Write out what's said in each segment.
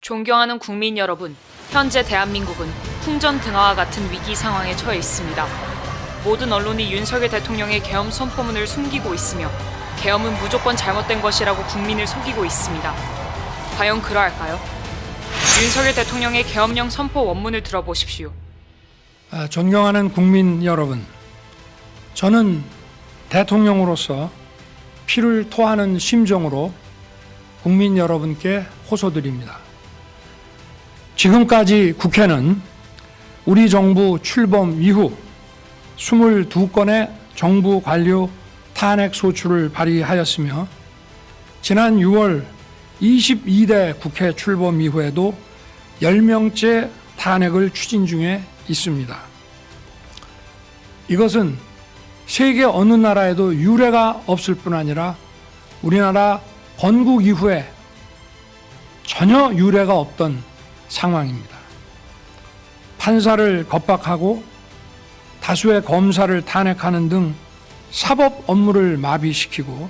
존경하는 국민 여러분, 현재 대한민국은 풍전등화와 같은 위기 상황에 처해 있습니다. 모든 언론이 윤석열 대통령의 계엄 선포문을 숨기고 있으며 계엄은 무조건 잘못된 것이라고 국민을 속이고 있습니다. 과연 그러할까요? 윤석열 대통령의 계엄령 선포 원문을 들어보십시오. 존경하는 국민 여러분, 저는 대통령으로서 피를 토하는 심정으로 국민 여러분께 호소드립니다. 지금까지 국회는 우리 정부 출범 이후 22건의 정부 관료 탄핵 소추를 발의하였으며 지난 6월 22대 국회 출범 이후에도 10명째 탄핵을 추진 중에 있습니다. 이것은 세계 어느 나라에도 유례가 없을 뿐 아니라 우리나라 건국 이후에 전혀 유례가 없던 상황입니다. 판사를 겁박하고 다수의 검사를 탄핵하는 등 사법 업무를 마비시키고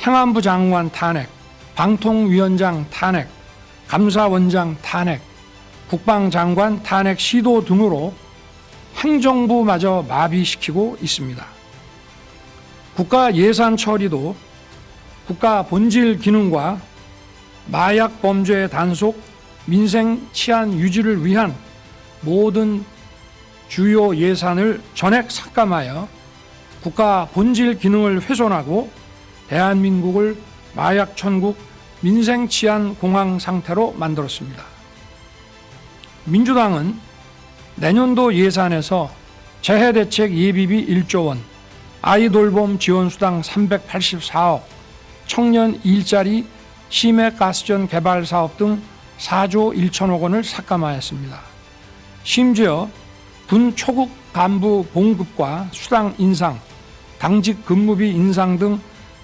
행안부 장관 탄핵, 방통위원장 탄핵, 감사원장 탄핵, 국방장관 탄핵 시도 등으로 행정부마저 마비시키고 있습니다. 국가 예산 처리도 국가 본질 기능과 마약 범죄 단속, 민생 치안 유지를 위한 모든 주요 예산을 전액 삭감하여 국가 본질 기능을 훼손하고 대한민국을 마약 천국, 민생 치안 공황 상태로 만들었습니다. 민주당은 내년도 예산에서 재해대책 예비비 1조 원, 아이돌봄 지원수당 384억, 청년 일자리 시외가스전 개발 사업 등 4조 1천억 원을 삭감하였습니다. 심지어 군 초급 간부 봉급과 수당 인상, 당직 근무비 인상 등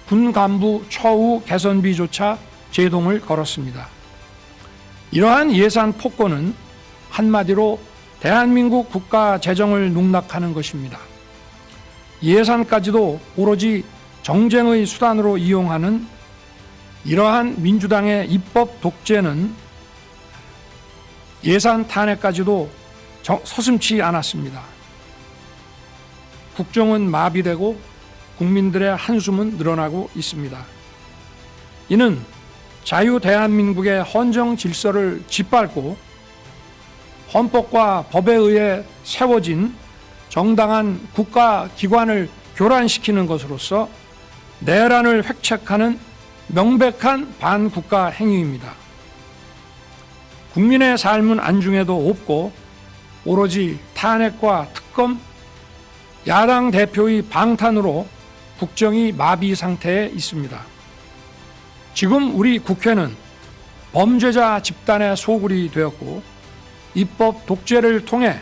군 간부 처우 개선비조차 제동을 걸었습니다. 이러한 예산 폭거는 한마디로 대한민국 국가 재정을 농락하는 것입니다. 예산까지도 오로지 정쟁의 수단으로 이용하는 이러한 민주당의 입법 독재는 예산 탄핵까지도 서슴지 않았습니다. 국정은 마비되고 국민들의 한숨은 늘어나고 있습니다. 이는 자유 대한민국의 헌정 질서를 짓밟고 헌법과 법에 의해 세워진 정당한 국가기관을 교란시키는 것으로서 내란을 획책하는 명백한 반국가 행위입니다. 국민의 삶은 안중에도 없고 오로지 탄핵과 특검, 야당 대표의 방탄으로 국정이 마비 상태에 있습니다. 지금 우리 국회는 범죄자 집단의 소굴이 되었고 입법 독재를 통해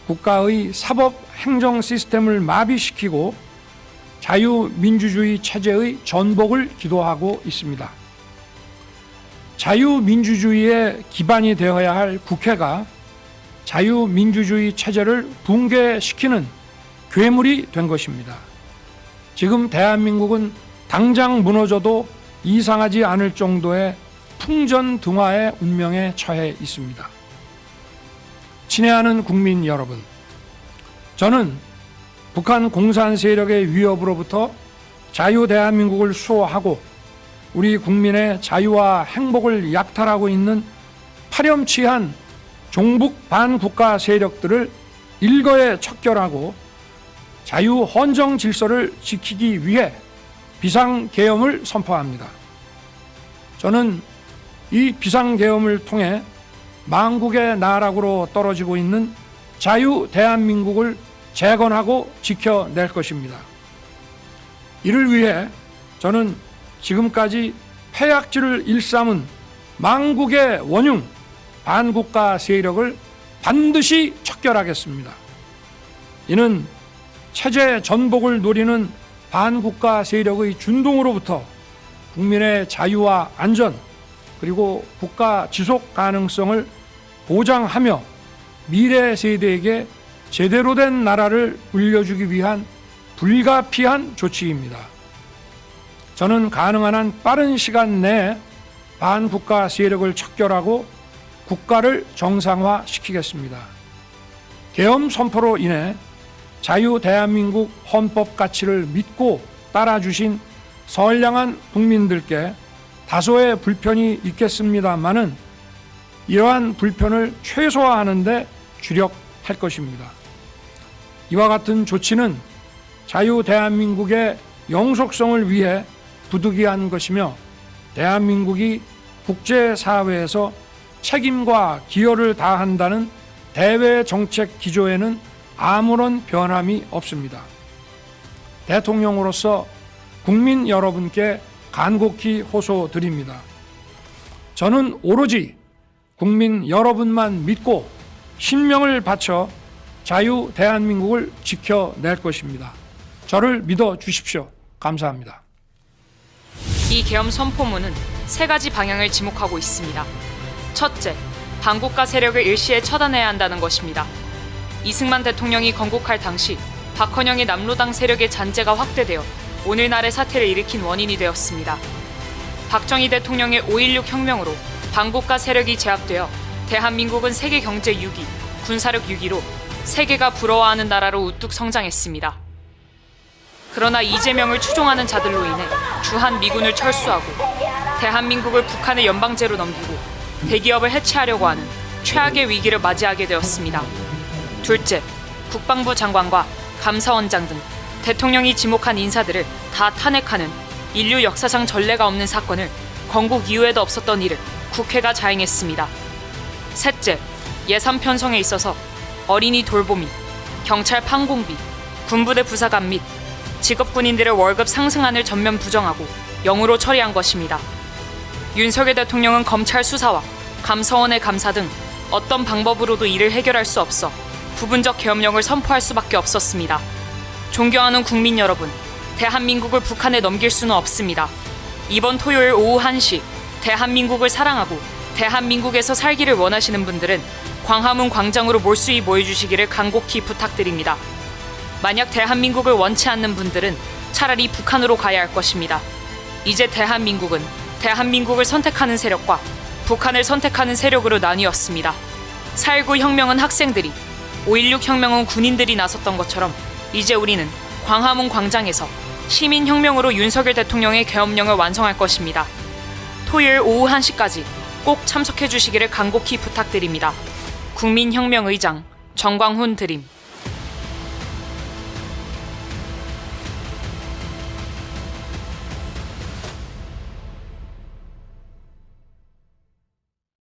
국가의 사법 행정 시스템을 마비시키고 자유민주주의 체제의 전복을 기도하고 있습니다. 자유민주주의의 기반이 되어야 할 국회가 자유민주주의 체제를 붕괴시키는 괴물이 된 것입니다. 지금 대한민국은 당장 무너져도 이상하지 않을 정도의 풍전등화의 운명에 처해 있습니다. 친애하는 국민 여러분, 저는 북한 공산 세력의 위협으로부터 자유 대한민국을 수호하고 우리 국민의 자유와 행복을 약탈하고 있는 파렴치한 종북 반국가 세력들을 일거에 척결하고 자유 헌정 질서를 지키기 위해 비상계엄을 선포합니다. 저는 이 비상계엄을 통해 망국의 나락으로 떨어지고 있는 자유 대한민국을 재건하고 지켜낼 것입니다. 이를 위해 저는 지금까지 폐악질을 일삼은 망국의 원흉 반국가 세력을 반드시 척결하겠습니다. 이는 체제 전복을 노리는 반국가 세력의 준동으로부터 국민의 자유와 안전 그리고 국가 지속 가능성을 보장하며 미래 세대에게 제대로 된 나라를 물려주기 위한 불가피한 조치입니다. 저는 가능한 한 빠른 시간 내에 반국가 세력을 척결하고 국가를 정상화시키겠습니다. 계엄 선포로 인해 자유 대한민국 헌법 가치를 믿고 따라주신 선량한 국민들께 다소의 불편이 있겠습니다마는 이러한 불편을 최소화하는 데 주력할 것입니다. 이와 같은 조치는 자유 대한민국의 영속성을 위해 부득이한 것이며 대한민국이 국제사회에서 책임과 기여를 다한다는 대외 정책 기조에는 아무런 변함이 없습니다. 대통령으로서 국민 여러분께 간곡히 호소드립니다. 저는 오로지 국민 여러분만 믿고 신명을 바쳐 자유 대한민국을 지켜낼 것입니다. 저를 믿어 주십시오. 감사합니다. 이 계엄 선포문은 세 가지 방향을 지목하고 있습니다. 첫째, 반국가 세력을 일시에 처단해야 한다는 것입니다. 이승만 대통령이 건국할 당시 박헌영의 남로당 세력의 잔재가 확대되어 오늘날의 사태를 일으킨 원인이 되었습니다. 박정희 대통령의 5.16 혁명으로 반국가 세력이 제압되어 대한민국은 세계 경제 6위, 군사력 6위로 세계가 부러워하는 나라로 우뚝 성장했습니다. 그러나 이재명을 추종하는 자들로 인해 주한 미군을 철수하고 대한민국을 북한의 연방제로 넘기고 대기업을 해체하려고 하는 최악의 위기를 맞이하게 되었습니다. 둘째, 국방부 장관과 감사원장 등 대통령이 지목한 인사들을 다 탄핵하는 인류 역사상 전례가 없는 사건을 건국 이후에도 없었던 일을 국회가 자행했습니다. 셋째, 예산 편성에 있어서 어린이 돌보미, 경찰 판공비, 군부대 부사관 및 직업군인들의 월급 상승안을 전면 부정하고 영으로 처리한 것입니다. 윤석열 대통령은 검찰 수사와 감사원의 감사 등 어떤 방법으로도 이를 해결할 수 없어 부분적 계엄령을 선포할 수밖에 없었습니다. 존경하는 국민 여러분, 대한민국을 북한에 넘길 수는 없습니다. 이번 토요일 오후 1시 대한민국을 사랑하고 대한민국에서 살기를 원하시는 분들은 광화문 광장으로 몰수히 모여주시기를 간곡히 부탁드립니다. 만약 대한민국을 원치 않는 분들은 차라리 북한으로 가야 할 것입니다. 이제 대한민국은 대한민국을 선택하는 세력과 북한을 선택하는 세력으로 나뉘었습니다. 4.19 혁명은 학생들이, 5.16 혁명은 군인들이 나섰던 것처럼 이제 우리는 광화문 광장에서 시민혁명으로 윤석열 대통령의 계엄령을 완성할 것입니다. 토요일 오후 1시까지 꼭 참석해 주시기를 간곡히 부탁드립니다. 국민혁명의장 정광훈 드림.